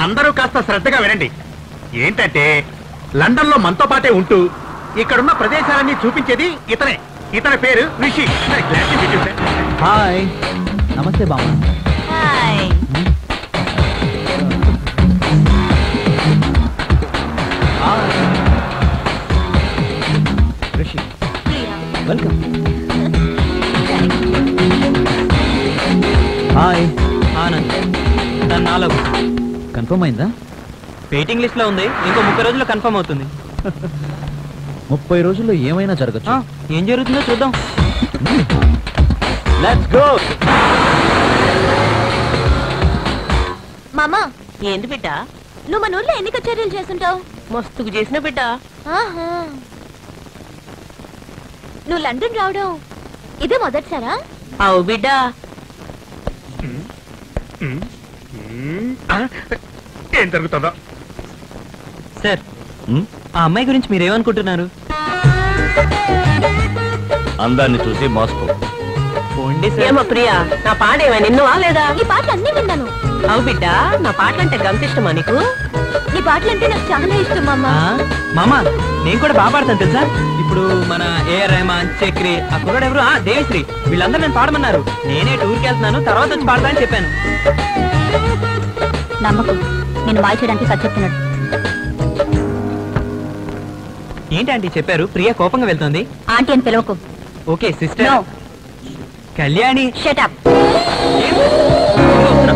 అందరూ కాస్త శ్రద్ధగా వినండి. ఏంటంటే లండన్ లో మనతో పాటే ఉంటూ ఇక్కడున్న ప్రదేశాలన్నీ చూపించేది ఇతనే. ఇతని పేరు రిషి. హాయ్, నమస్తే బామ్మ. Hi. Rishi, welcome. Hi. Anand, తను నాలో కన్ఫర్మ్ అయిందా? వెయిటింగ్ లిస్ట్ లో ఉంది. ఇంకో 30 రోజుల్లో కన్ఫర్మ్ అవుతుంది. 30 రోజుల్లో ఏమైనా జరగచ్చు. ఏం జరుగుతుందో చూద్దాం. Let's go. మామా, ఏంటి బిడ్డ? నువ్వు మన ఊర్లో ఎన్ని కచేరీలు చేస్తుంటావు? మస్తుకు చేసిన బిడ్డ. ఆహా, నువ్వు లండన్ రావడం ఇదే మొదటిసారా? అవు బిడ్డ. ఏం జరుగుతుందో. సార్, ఆ అమ్మాయి గురించి మీరేమనుకుంటున్నారు? అందాన్ని చూసి మోసుకో. పోండి సార్. ఏమో ప్రియా, నా పాట ఏమైనా నిన్నవా లేదా? నీ పాటలు అన్నీ విన్నాను. అవు బిడ్డ, నా పాటలంటే గంత ఇష్టమా నీకు? నీ పాటలంటే నాకు చాలా ఇష్టం మామా. మామా, నేను కూడా బాగా పాడతాను తెలుసా. ఇప్పుడు మన ఏఆర్ రెహమాన్, చక్రి, ఆ కుర్రాడు ఎవరు, దేవిశ్రీ, వీళ్ళందరూ నేను పాడమన్నారు. నేనే టూర్కి వెళ్తున్నాను, తర్వాత వచ్చి పాడతానని చెప్పాను. నమ్మకం, నేను మాయ చేయడానికి కథ చెప్తున్నాడు. ఏంటి ఆంటీ చెప్పారు? ప్రియా కోపంగా వెళ్తుంది. ఆంటీ అని పిలవకు. Okay sister. Kalyani. Shut up. వస్తున్నా.